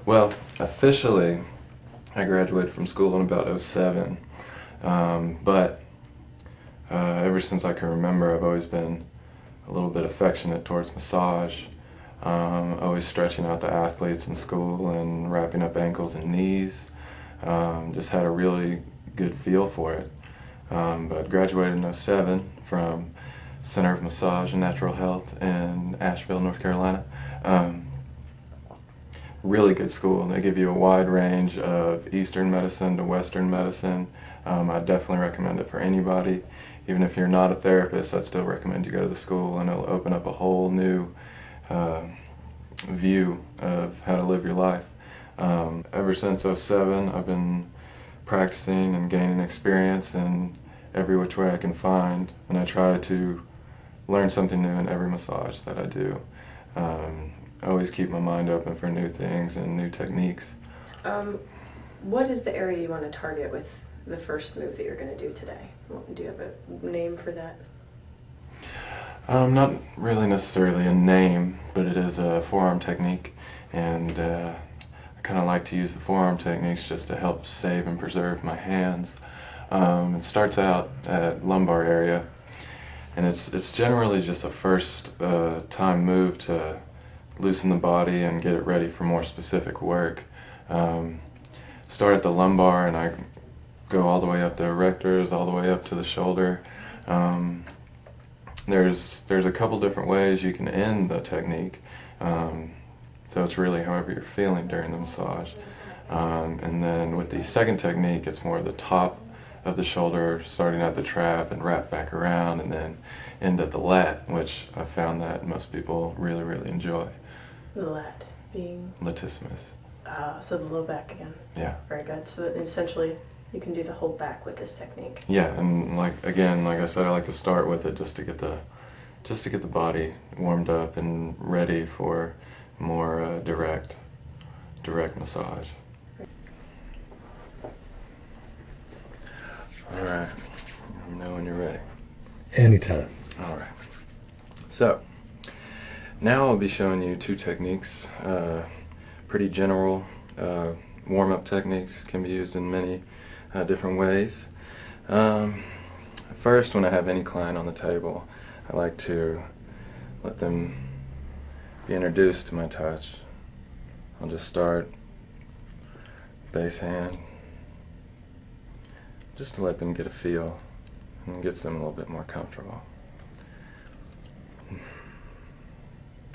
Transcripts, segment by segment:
Well, officially, I graduated from school in about '07, but ever since I can remember, I've always been a little bit affectionate towards massage, always stretching out the athletes in school and wrapping up ankles and knees. Just had a really good feel for it. But graduated in '07 from Center of Massage and Natural Health in Asheville, North Carolina. Really good school. They give you a wide range of Eastern medicine to Western medicine. I definitely recommend it for anybody. Even if you're not a therapist, I'd still recommend you go to the school, and it'll open up a whole new view of how to live your life. Ever since '07, I've been practicing and gaining experience in every which way I can find, and I try to learn something new in every massage that I do. I always keep my mind open for new things and new techniques. What is the area you want to target with the first move that you're going to do today? Do you have a name for that? Not really necessarily a name, but it is a forearm technique, and I kind of like to use the forearm techniques just to help save and preserve my hands. It starts out at lumbar area, and it's generally just a first time move to loosen the body and get it ready for more specific work. Start at the lumbar, and I go all the way up the erectors, all the way up to the shoulder. There's a couple different ways you can end the technique, so it's really however you're feeling during the massage. And then with the second technique, it's more the top of the shoulder, starting at the trap and wrap back around, and then end at the lat, which I found that most people really, really enjoy. The lat being? Latissimus. So the low back again. Yeah. Very good. So that essentially you can do the whole back with this technique. Yeah, and like I said, I like to start with it just to get the body warmed up and ready for more direct massage. All right. Let me know when you're ready. Anytime. All right. So now I'll be showing you two techniques. Pretty general warm-up techniques, can be used in many different ways. First, when I have any client on the table, I like to let them be introduced to my touch. I'll just start base hand, just to let them get a feel, and it gets them a little bit more comfortable.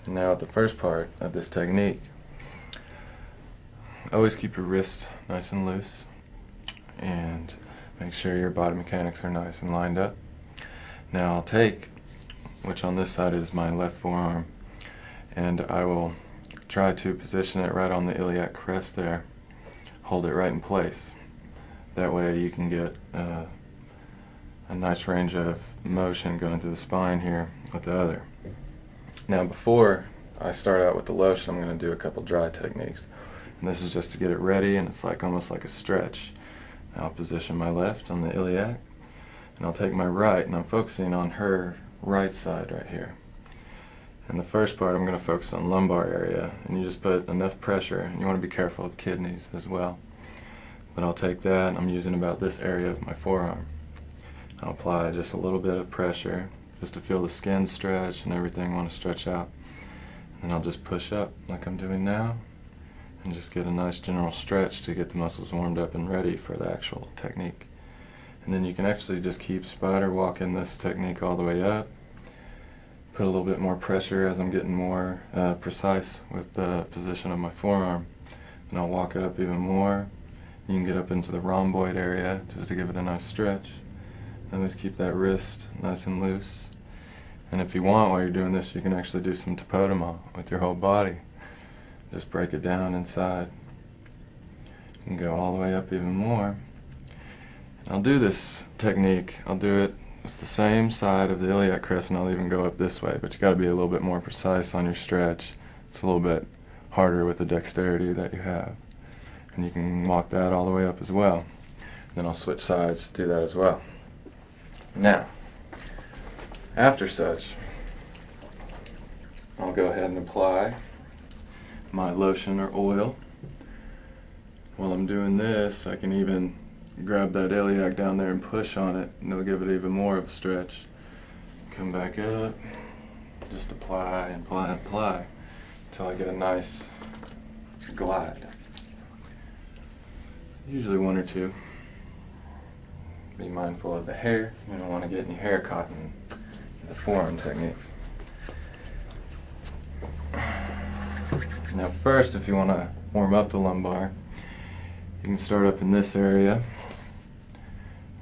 Now at the first part of this technique, always keep your wrist nice and loose, and make sure your body mechanics are nice and lined up. Now I'll take, which on this side is my left forearm, and I will try to position it right on the iliac crest there. Hold it right in place. That way you can get a nice range of motion going through the spine here with the other. Now before I start out with the lotion, I'm going to do a couple dry techniques. And this is just to get it ready, and it's almost like a stretch. Now I'll position my left on the iliac, and I'll take my right, and I'm focusing on her right side right here. And the first part I'm going to focus on lumbar area, and you just put enough pressure, and you want to be careful of kidneys as well. But I'll take that, and I'm using about this area of my forearm. I'll apply just a little bit of pressure, just to feel the skin stretch and everything want to stretch out. And I'll just push up like I'm doing now, and just get a nice general stretch to get the muscles warmed up and ready for the actual technique. And then you can actually just keep spider walking this technique all the way up. Put a little bit more pressure as I'm getting more precise with the position of my forearm. And I'll walk it up even more. You can get up into the rhomboid area just to give it a nice stretch. And just keep that wrist nice and loose. And if you want, while you're doing this, you can actually do some tapodema with your whole body. Just break it down inside. You can go all the way up even more. I'll do this technique. I'll do it, it's the same side of the iliac crest, and I'll even go up this way, but you got to be a little bit more precise on your stretch. It's a little bit harder with the dexterity that you have. And you can walk that all the way up as well. Then I'll switch sides to do that as well. Now, after such, I'll go ahead and apply my lotion or oil while I'm doing this, I can even grab that iliac down there and push on it, and it'll give it even more of a stretch. Come back up, just apply and apply and apply until I get a nice glide. Usually 1 or 2. Be mindful of the hair. You don't want to get any hair caught in the forearm techniques. Now first, if you want to warm up the lumbar, you can start up in this area.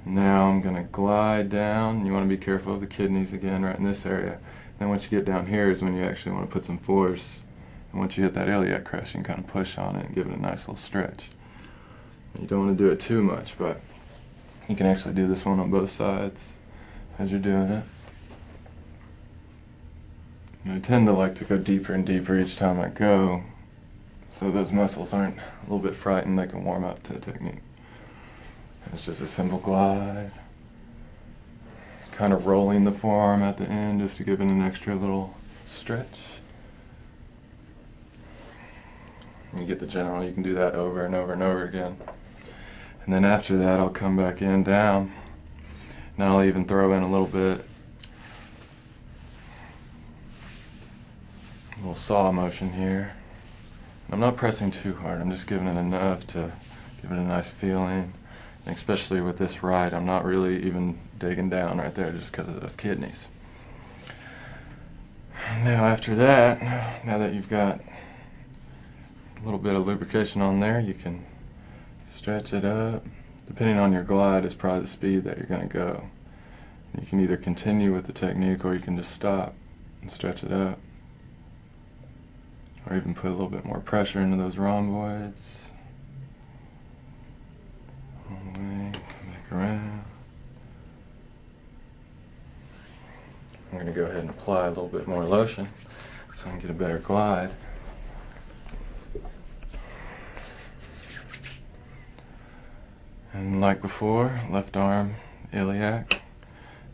Now I'm going to glide down. You want to be careful of the kidneys again, right in this area. Then once you get down here is when you actually want to put some force. And once you hit that iliac crest, you can kind of push on it and give it a nice little stretch. You don't want to do it too much, but you can actually do this one on both sides as you're doing it. And I tend to like to go deeper and deeper each time I go, so those muscles aren't a little bit frightened. They can warm up to the technique. It's just a simple glide, kind of rolling the forearm at the end just to give it an extra little stretch. You get the general. You can do that over and over and over again. And then after that, I'll come back in, down. Now I'll even throw in a little bit, a little saw motion here. I'm not pressing too hard. I'm just giving it enough to give it a nice feeling. And especially with this right, I'm not really even digging down right there just because of those kidneys. Now after that, now that you've got a little bit of lubrication on there, you can stretch it up. Depending on your glide is probably the speed that you're going to go. You can either continue with the technique or you can just stop and stretch it up. Or even put a little bit more pressure into those rhomboids. All the way, come back around. I'm going to go ahead and apply a little bit more lotion so I can get a better glide. And like before, left arm, iliac,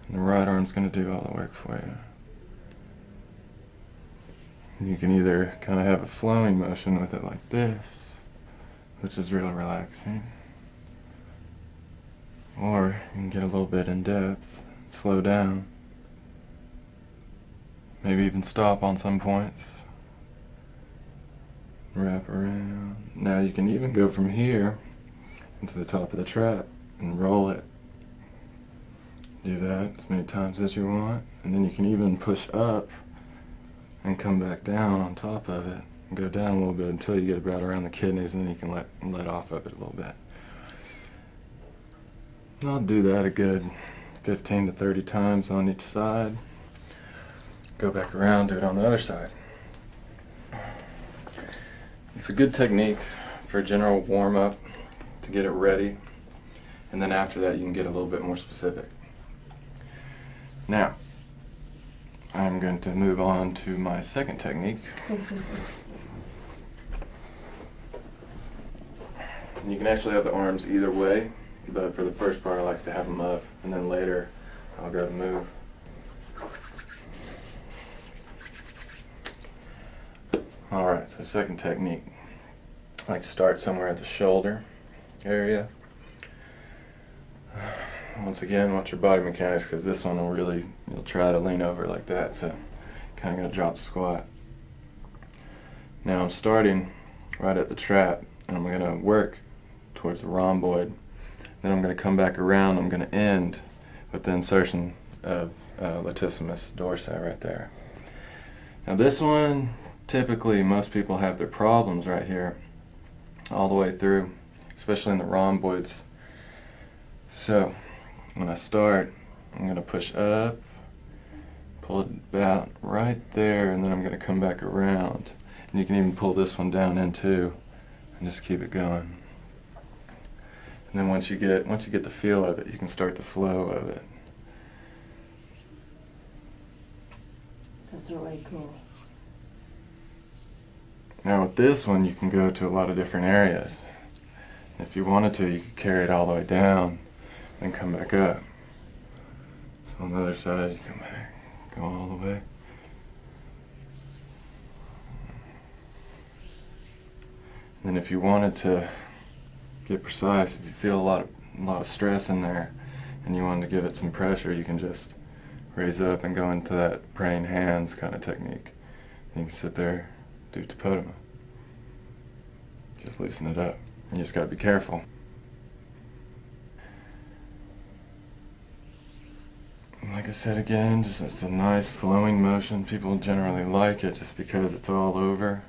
and the right arm's going to do all the work for you. And you can either kind of have a flowing motion with it like this, which is real relaxing, or you can get a little bit in depth, slow down, maybe even stop on some points, wrap around. Now you can even go from here into the top of the trap and roll it. Do that as many times as you want, and then you can even push up and come back down on top of it and go down a little bit until you get about around the kidneys, and then you can let off of it a little bit. And I'll do that a good 15 to 30 times on each side. Go back around, do it on the other side. It's a good technique for general warm-up to get it ready, and then after that you can get a little bit more specific. Now, I'm going to move on to my second technique. And you can actually have the arms either way, but for the first part I like to have them up, and then later I'll go to move. Alright, so second technique. I like to start somewhere at the shoulder area. Once again, watch your body mechanics, because this one will really, you'll try to lean over like that, so kind of going to drop the squat. Now I'm starting right at the trap, and I'm going to work towards the rhomboid. Then I'm going to come back around, I'm going to end with the insertion of latissimus dorsi right there. Now this one, typically most people have their problems right here all the way through, especially in the rhomboids. So when I start, I'm going to push up, pull it about right there, and then I'm going to come back around. And you can even pull this one down in too, and just keep it going. And then once you get the feel of it, you can start the flow of it. That's really cool. Now with this one, you can go to a lot of different areas. If you wanted to, you could carry it all the way down and come back up. So on the other side, you come back, go all the way. And then if you wanted to get precise. If you feel a lot of stress in there and you want to give it some pressure, you can just raise up and go into that praying hands kind of technique. You can sit there, do Tapodama. Just loosen it up. You just got to be careful. Like I said again, just it's a nice flowing motion. People generally like it just because it's all over.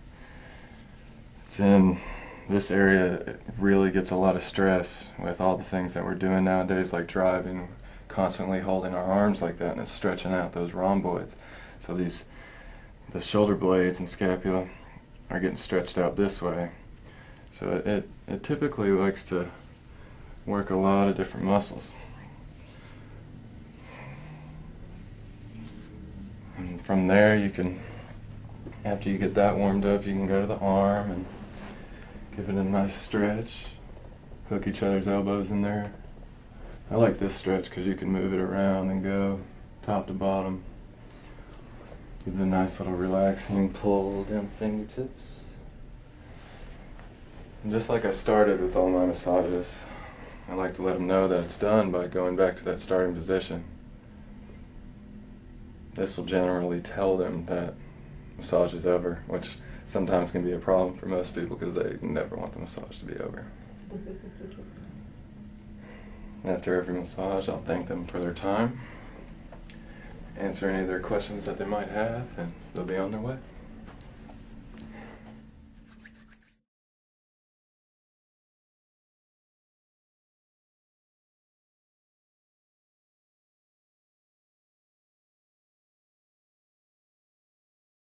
It's in this area, it really gets a lot of stress with all the things that we're doing nowadays, like driving, constantly holding our arms like that, and it's stretching out those rhomboids. So the shoulder blades and scapula are getting stretched out this way. So it typically likes to work a lot of different muscles. And from there you can, after you get that warmed up, you can go to the arm and give it a nice stretch. Hook each other's elbows in there. I like this stretch because you can move it around and go top to bottom. Give it a nice little relaxing pull down fingertips. And just like I started with all my massages, I like to let them know that it's done by going back to that starting position. This will generally tell them that massage is over, which sometimes can be a problem for most people because they never want the massage to be over. After every massage, I'll thank them for their time, answer any of their questions that they might have, and they'll be on their way.